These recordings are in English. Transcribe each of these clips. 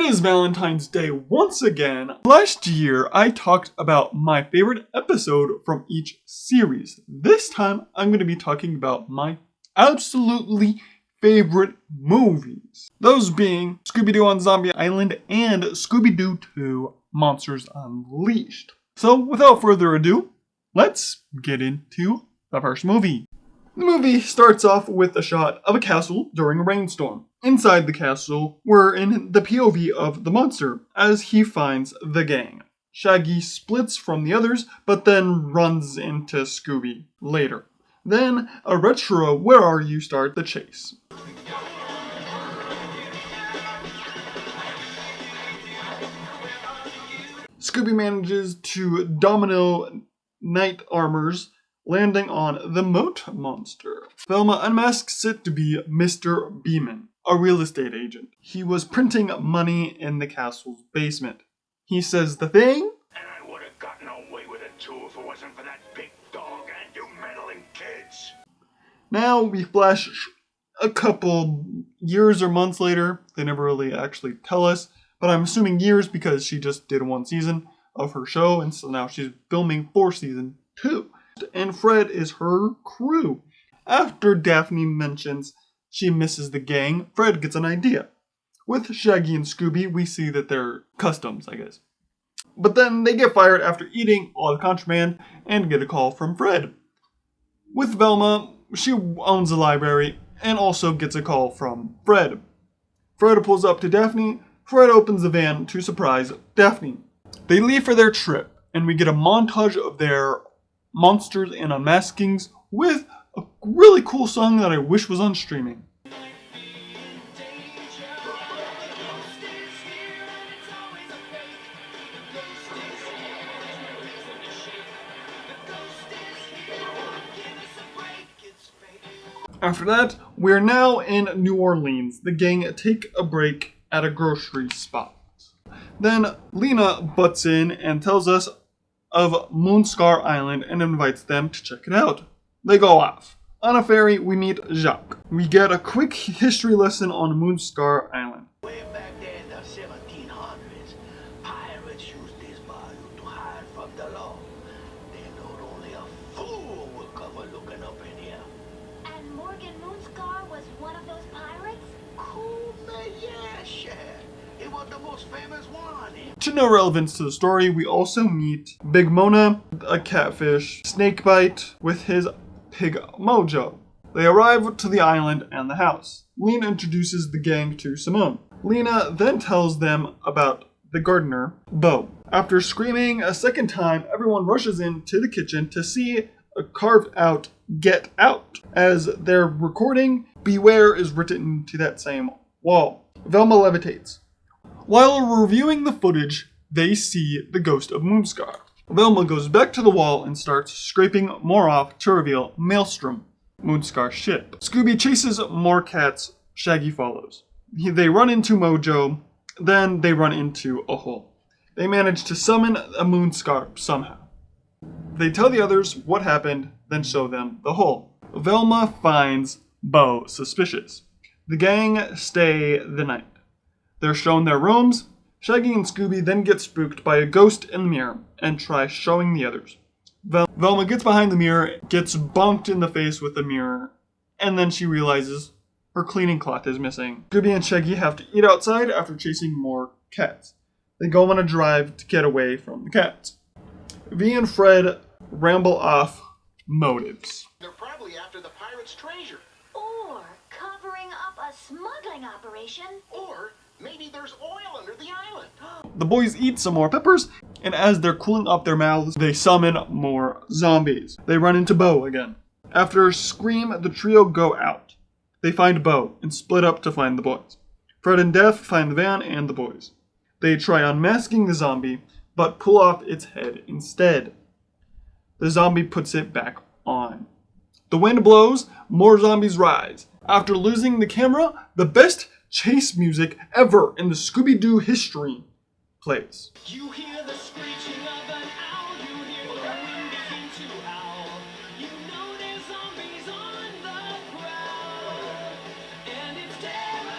is Valentine's Day once again. Last year, I talked about my favorite episode from each series. This time, I'm going to be talking about my absolutely favorite movies. Those being Scooby-Doo on Zombie Island and Scooby-Doo 2 Monsters Unleashed. So, without further ado, let's get into the first movie. The movie starts off with a shot of a castle during a rainstorm. Inside the castle, we're in the POV of the monster as he finds the gang. Shaggy splits from the others, but then runs into Scooby later. Then, a retro "Where Are You" starts the chase. Scooby manages to domino knight armors, landing on the moat monster. Velma unmasks it to be Mr. Beeman, a real estate agent. He was printing money in the castle's basement. He says the thing, "And I would have gotten away with it too if it wasn't for that big dog and you meddling kids." Now we flash a couple years or months later. They never really actually tell us, but I'm assuming years because she just did one season of her show, and so now she's filming for season 2. And Fred is her crew. After Daphne mentions she misses the gang, Fred gets an idea. With Shaggy and Scooby, we see that they're customs, I guess. But then they get fired after eating all the contraband and get a call from Fred. With Velma, she owns a library and also gets a call from Fred. Fred pulls up to Daphne. Fred opens the van to surprise Daphne. They leave for their trip, and we get a montage of their monsters and unmaskings with a really cool song that I wish was on streaming. After that, we're now in New Orleans. The gang take a break at a grocery spot. Then Lena butts in and tells us of Moonscar Island and invites them to check it out. They go off. On a ferry, we meet Jacques. We get a quick history lesson on Moonscar Island. Way back there in the 1700s, pirates used this bayou to hide from the law. They know only a fool will cover looking up in here. And Morgan Moonscar was one of those pirates? Cool, man, yeah, sure. He was the most famous one. To no relevance to the story, we also meet Big Mona, a catfish, Snakebite with his pig Mojo. They arrive to the island and the house. Lena introduces the gang to Simone. Lena then tells them about the gardener, Bo. After screaming a second time, everyone rushes into the kitchen to see a carved out "Get Out." As they're recording, "Beware" is written to that same wall. Velma levitates. While reviewing the footage, they see the ghost of Moonscar. Velma goes back to the wall and starts scraping more off to reveal Maelstrom, Moonscar's ship. Scooby chases more cats. Shaggy follows. They run into Mojo, then they run into a hole. They manage to summon a Moonscar somehow. They tell the others what happened, then show them the hole. Velma finds Bo suspicious. The gang stay the night. They're shown their rooms. Shaggy and Scooby then get spooked by a ghost in the mirror and try showing the others. Velma gets behind the mirror, gets bonked in the face with the mirror, and then she realizes her cleaning cloth is missing. Scooby and Shaggy have to eat outside after chasing more cats. They go on a drive to get away from the cats. V and Fred ramble off motives. They're probably after the pirates' treasure. Or covering up a smuggling operation. Or maybe there's oil under the island. The boys eat some more peppers, and as they're cooling up their mouths, they summon more zombies. They run into Bo again. After a scream, the trio go out. They find Bo and split up to find the boys. Fred and Daph find the van and the boys. They try unmasking the zombie, but pull off its head instead. The zombie puts it back on. The wind blows, more zombies rise. After losing the camera, the best chase music ever in the Scooby-Doo history plays. You hear the screeching of an owl, you hear the wind begin to howl. You know there's zombies on the prowl, and it's terror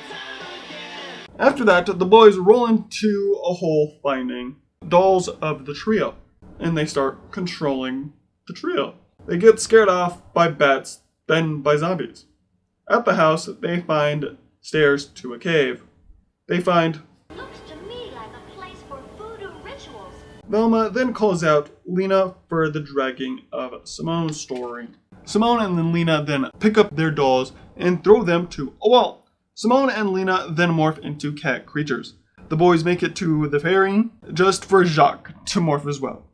time again. After that, the boys roll into a hole finding dolls of the trio, and they start controlling the trio. They get scared off by bats, then by zombies. At the house, they find stairs to a cave. They find Looks to me like a place for voodoo rituals. Velma, then calls out Lena for the dragging of Simone's story. Simone and then Lena then pick up their dolls and throw them to a wall. Simone and Lena then morph into cat creatures. The boys make it to the ferry just for Jacques to morph as well.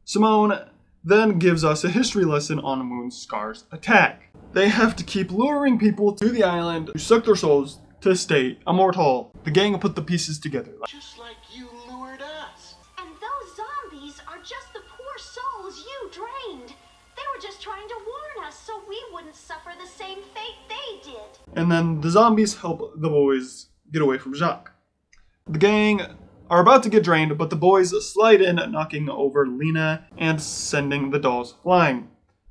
Simone then gives us a history lesson on Moonscar's attack. They have to keep luring people to the island to suck their souls to stay immortal. The gang put the pieces together. Just like you lured us. And those zombies are just the poor souls you drained. They were just trying to warn us so we wouldn't suffer the same fate they did. And then the zombies help the boys get away from Jacques. The gang are about to get drained, but the boys slide in, knocking over Lena and sending the dolls flying.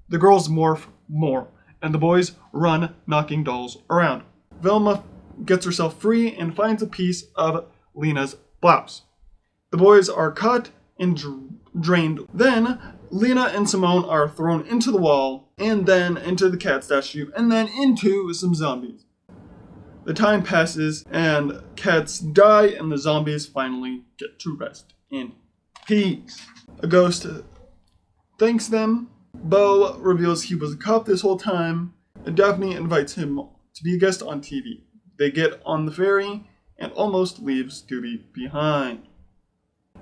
The girls morph more, and the boys run, knocking dolls around. Velma gets herself free and finds a piece of Lena's blouse. The boys are caught and drained. Then Lena and Simone are thrown into the wall, and then into the cat statue, and then into some zombies. The time passes, and cats die, and the zombies finally get to rest in peace. A ghost thanks them. Bo reveals he was a cop this whole time, and Daphne invites him to be a guest on TV. They get on the ferry and almost leave Scooby behind.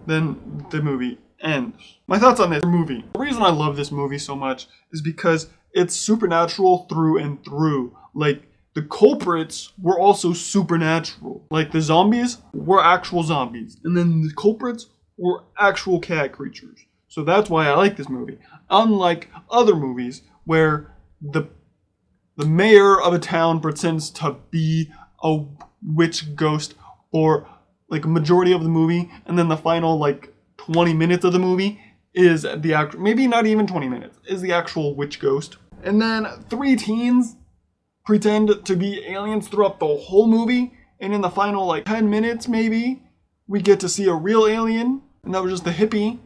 Then the movie ends. My thoughts on this movie. The reason I love this movie so much is because it's supernatural through and through. Like, the culprits were also supernatural. Like, the zombies were actual zombies, and then the culprits were actual cat creatures. So that's why I like this movie. Unlike other movies where the mayor of a town pretends to be a witch ghost for like a majority of the movie, and then the final like 20 minutes of the movie is the actual, maybe not even 20 minutes, is the actual witch ghost. And then 3 teens pretend to be aliens throughout the whole movie, and in the final like 10 minutes maybe, we get to see a real alien, and that was just the hippie,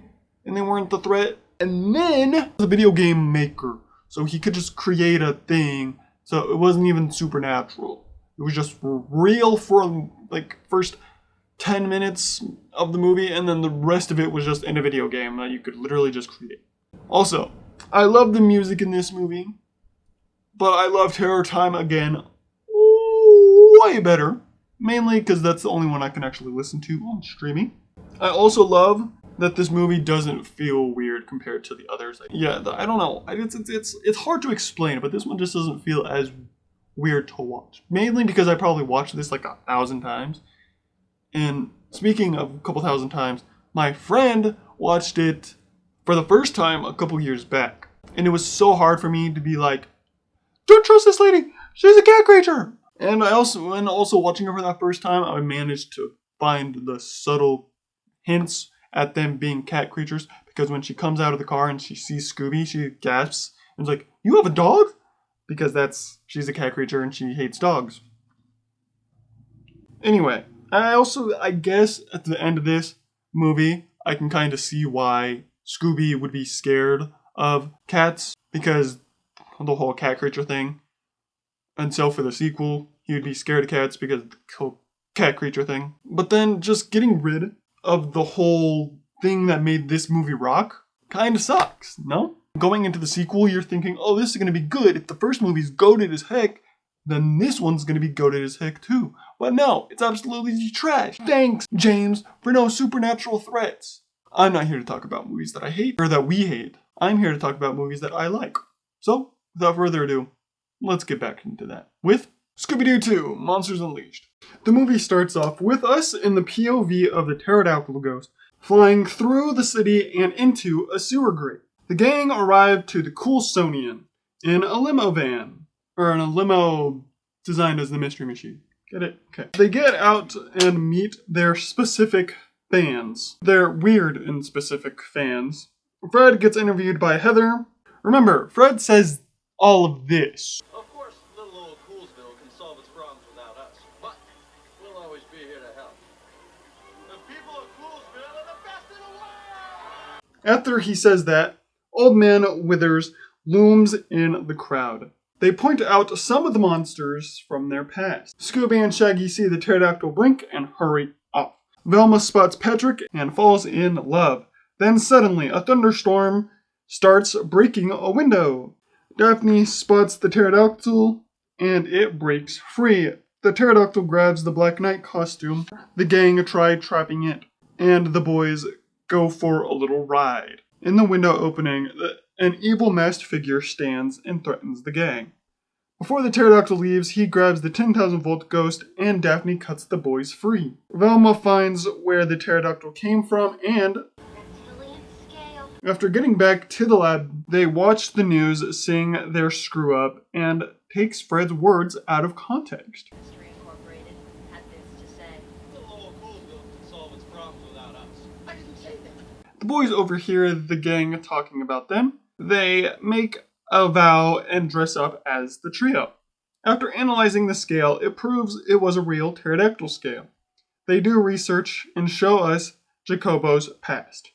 and they weren't the threat. And then the video game maker, so he could just create a thing, so it wasn't even supernatural. It was just real for like first 10 minutes of the movie, and then the rest of it was just in a video game that you could literally just create. Also, I love the music in this movie, but I love Terror Time again way better, mainly because that's the only one I can actually listen to on streaming. I also love that this movie doesn't feel weird compared to the others. Yeah, I don't know. It's hard to explain, but this one just doesn't feel as weird to watch. Mainly because I probably watched this like 1,000 times. And speaking of a couple thousand times, my friend watched it for the first time a couple years back. And it was so hard for me to be like, don't trust this lady, she's a cat creature. And also watching her for that first time, I managed to find the subtle hints at them being cat creatures, because when she comes out of the car and she sees Scooby, she gasps and is like, you have a dog? Because she's a cat creature and she hates dogs. Anyway, I guess at the end of this movie, I can kind of see why Scooby would be scared of cats, because the whole cat creature thing. And so for the sequel, he would be scared of cats because of the whole cat creature thing. But then just getting rid of the whole thing that made this movie rock kind of sucks, no? Going into the sequel, you're thinking, oh, this is going to be good. If the first movie's goated as heck, then this one's going to be goated as heck too. But no, it's absolutely trash. Thanks, James, for no supernatural threats. I'm not here to talk about movies that I hate, or that we hate. I'm here to talk about movies that I like. So, without further ado, let's get back into that with Scooby-Doo 2, Monsters Unleashed. The movie starts off with us in the POV of the pterodactyl ghost, flying through the city and into a sewer grate. The gang arrive to the Coulsonian in a limo van, or in a limo designed as the Mystery Machine. Get it? Okay. They get out and meet their specific fans. Their weird and specific fans. Fred gets interviewed by Heather. Remember, Fred says all of this. Of course, little old Coolsville can solve its problems without us, but we'll always be here to After he says that, Old Man Withers looms in the crowd. They point out some of the monsters from their past. Scooby and Shaggy see the pterodactyl blink and hurry off. Velma spots Patrick and falls in love. Then suddenly, a thunderstorm starts breaking a window. Daphne spots the pterodactyl and it breaks free. The pterodactyl grabs the Black Knight costume. The gang try trapping it, and the boys go for a little ride. In the window opening, an evil masked figure stands and threatens the gang. Before the pterodactyl leaves, he grabs the 10,000-volt ghost and Daphne cuts the boys free. Velma finds where the pterodactyl came from and, after getting back to the lab, they watch the news seeing their screw-up and takes Fred's words out of context. Mystery Incorporated had this to say. The lower Coolville can solve its problems without us. I didn't say that. The boys overhear the gang talking about them. They make a vow and dress up as the trio. After analyzing the scale, it proves it was a real pterodactyl scale. They do research and show us Jacobo's past.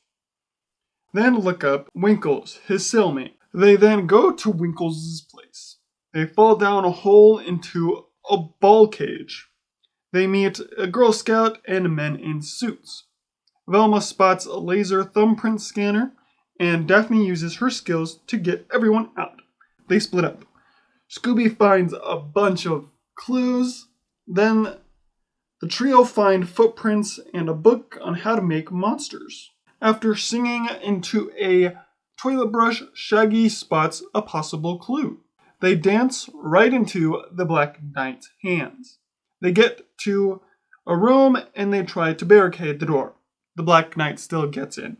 Then look up Winkles, his cellmate. They then go to Winkles' place. They fall down a hole into a ball cage. They meet a Girl Scout and men in suits. Velma spots a laser thumbprint scanner, and Daphne uses her skills to get everyone out. They split up. Scooby finds a bunch of clues. Then the trio find footprints and a book on how to make monsters. After singing into a toilet brush, Shaggy spots a possible clue. They dance right into the Black Knight's hands. They get to a room and they try to barricade the door. The Black Knight still gets in.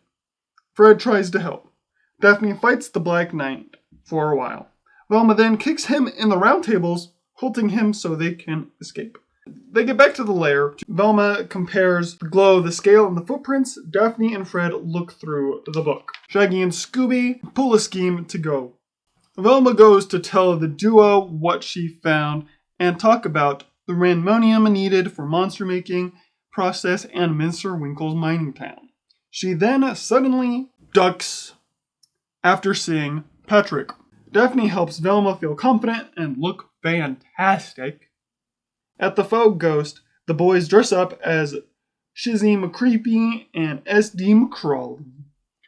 Fred tries to help. Daphne fights the Black Knight for a while. Velma then kicks him in the round tables, holding him so they can escape. They get back to the lair. Velma compares the glow, the scale, and the footprints. Daphne and Fred look through the book. Shaggy and Scooby pull a scheme to go. Velma goes to tell the duo what she found and talk about the randomonium needed for monster making process and Mincer Winkle's mining town. She then suddenly ducks after seeing Patrick. Daphne helps Velma feel confident and look fantastic. At the Faux Ghost, the boys dress up as Shizzy McCreepy and SD McCrawley.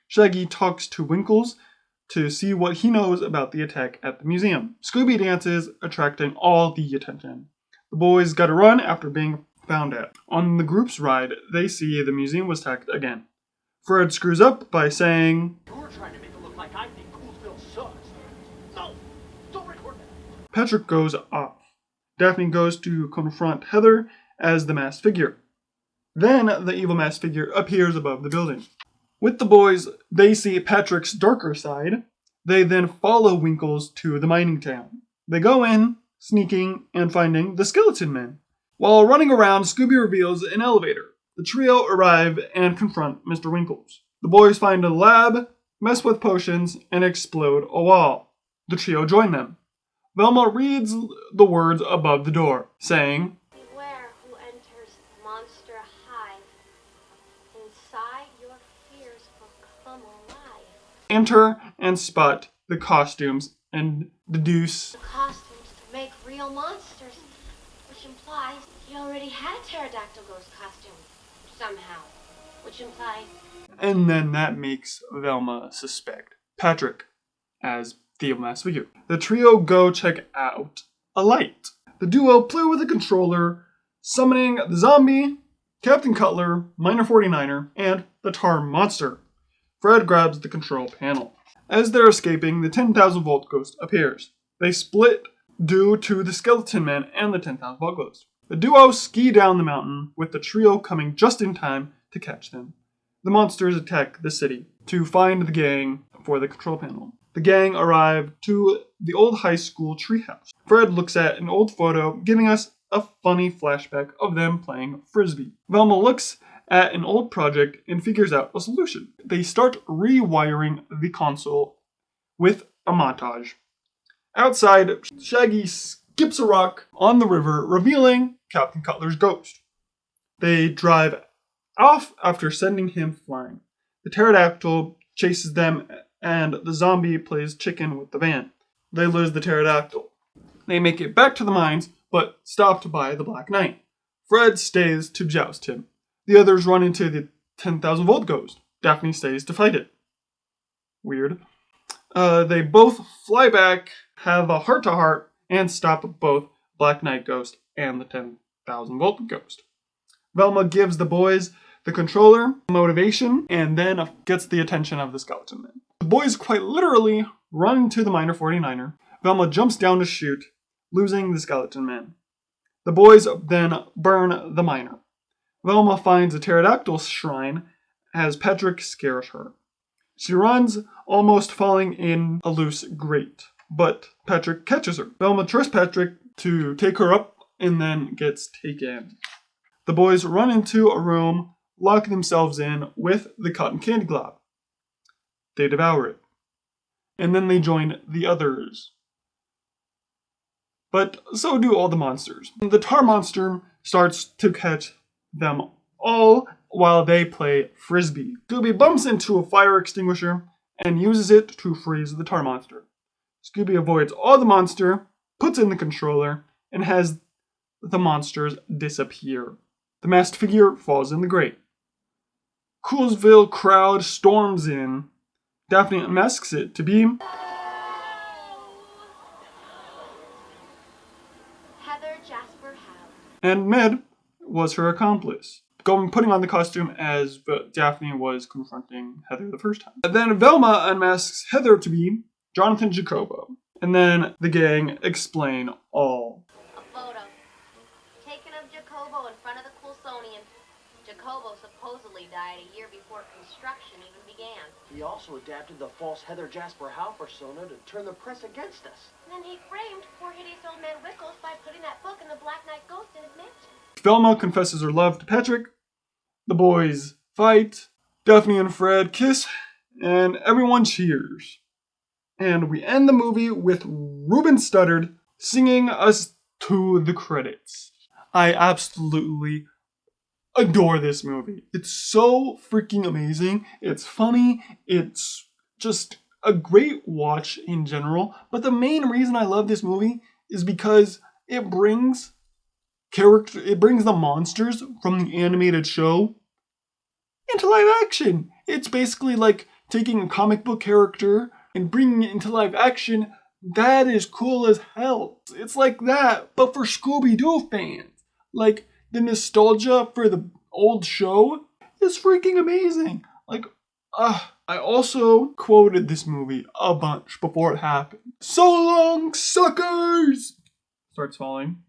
Shaggy talks to Winkles to see what he knows about the attack at the museum. Scooby dances, attracting all the attention. The boys gotta run after being found out. On the group's ride, they see the museum was attacked again. Fred screws up by saying, You're trying to make it look like I think Coolsville sucks. No, don't record that. Patrick goes off. Daphne goes to confront Heather as the masked figure. Then the evil masked figure appears above the building. With the boys, they see Patrick's darker side. They then follow Winkles to the mining town. They go in, sneaking and finding the skeleton men. While running around, Scooby reveals an elevator. The trio arrive and confront Mr. Winkles. The boys find a lab, mess with potions, and explode a wall. The trio join them. Velma reads the words above the door, saying, Beware who enters Monster Hive. Inside your fears will come alive. enter and spot the costumes and deduce. The costumes to make real monsters, which implies he already had Pterodactyl Ghost costume, somehow. Which implies... And then that makes Velma suspect Patrick as the masked figure. The trio go check out a light. The duo play with a controller, summoning the zombie, Captain Cutler, Miner 49er, and the Tar Monster. Fred grabs the control panel. As they're escaping, the 10,000-volt ghost appears. They split due to the skeleton man and the 10,000-volt ghost. The duo ski down the mountain, with the trio coming just in time to catch them. The monsters attack the city to find the gang for the control panel. The gang arrive to the old high school treehouse. Fred looks at an old photo, giving us a funny flashback of them playing frisbee. Velma looks at an old project and figures out a solution. They start rewiring the console with a montage. Outside, Shaggy skips a rock on the river, revealing Captain Cutler's ghost. They drive off after sending him flying. The pterodactyl chases them, and the zombie plays chicken with the van. They lose the pterodactyl. They make it back to the mines, but stopped by the Black Knight. Fred stays to joust him. The others run into the 10,000 volt ghost. Daphne stays to fight it. Weird. They both fly back, have a heart-to-heart, and stop both Black Knight Ghost and the 10,000 volt ghost. Velma gives the boys the controller, motivation, and then gets the attention of the Skeleton Men. The boys quite literally run into the Miner 49er. Velma jumps down to shoot, losing the Skeleton Men. The boys then burn the miner. Velma finds a pterodactyl shrine as Patrick scares her. She runs, almost falling in a loose grate, but Patrick catches her. Velma trusts Patrick to take her up and then gets taken. The boys run into a room, lock themselves in with the cotton candy glob. They devour it. And then they join the others. But so do all the monsters. The tar monster starts to catch them all while they play frisbee. Scooby bumps into a fire extinguisher and uses it to freeze the tar monster. Scooby avoids all the monster, puts in the controller, and has the monsters disappear. The masked figure falls in the grate. Coolsville crowd storms in. Daphne unmasks it to be Heather Jasper Howe. and Med was her accomplice, putting on the costume as Daphne was confronting Heather the first time. Then Velma unmasks Heather to be Jonathan Jacobo, and then the gang explain all. A photo taken of Jacobo in front of the Coulsonian. Jacobo supposedly died a year before construction even began. He also adapted the false Heather Jasper Howe persona to turn the press against us. And then he framed poor hideous old man Wickles by putting that book in the Black Knight Ghost in his mansion. Velma confesses her love to Patrick. The boys fight. Daphne and Fred kiss, and everyone cheers. And we end the movie with Ruben Studdard singing us to the credits. I absolutely adore this movie. It's so freaking amazing. It's funny. It's just a great watch in general. But the main reason I love this movie is because it brings the monsters from the animated show into live action. It's basically like taking a comic book character and bringing it into live action. That is cool as hell. It's like that, but for Scooby-Doo fans. Like, the nostalgia for the old show is freaking amazing. Like, I also quoted this movie a bunch before it happened. So long, suckers! Starts falling.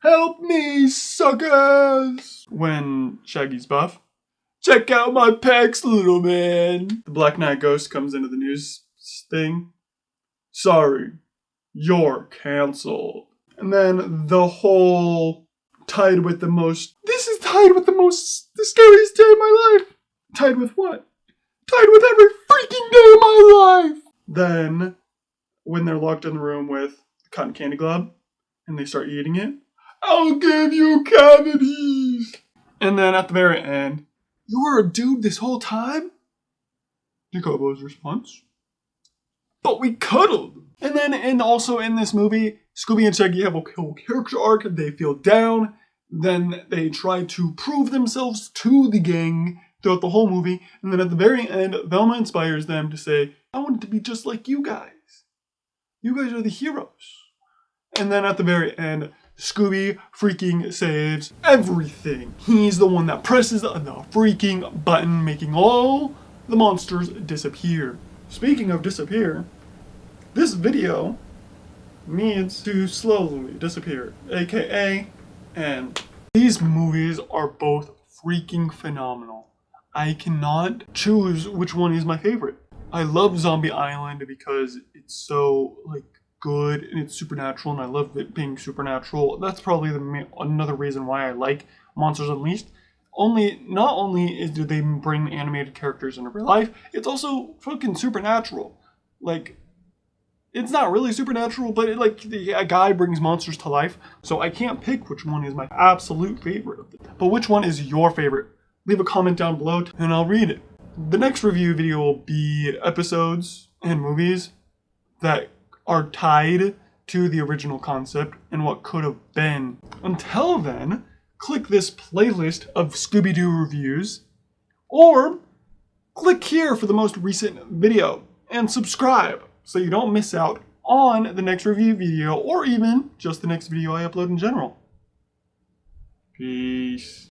Help me, suckers! When Shaggy's buff. Check out my pecs, little man. The Black Knight Ghost comes into the news thing. Sorry, you're canceled. And then the whole the scariest day of my life. Tied with what? Tied with every freaking day of my life. Then, when they're locked in the room with the cotton candy glob, and they start eating it, I'll give you cavities. And then at the very end, you were a dude this whole time? Jacobo's response. But we cuddled. And then, and also in this movie, Scooby and Shaggy have a whole character arc. They feel down. Then they try to prove themselves to the gang throughout the whole movie. And then at the very end, Velma inspires them to say, I want to be just like you guys. You guys are the heroes. And then at the very end, Scooby freaking saves everything. He's the one that presses the freaking button, making all the monsters disappear. Speaking of disappear, this video needs to slowly disappear, aka end. These movies are both freaking phenomenal. I cannot choose which one is my favorite. I love Zombie Island because it's so good and it's supernatural, and I love it being supernatural. That's probably another reason why I like Monsters Unleashed. Not only do they bring animated characters into real life, it's also fucking supernatural. It's not really supernatural, but a guy brings monsters to life. So I can't pick which one is my absolute favorite. But which one is your favorite? Leave a comment down below and I'll read it. The next review video will be episodes and movies that are tied to the original concept and what could have been. Until then, click this playlist of Scooby-Doo reviews, or click here for the most recent video and subscribe so you don't miss out on the next review video or even just the next video I upload in general. Peace.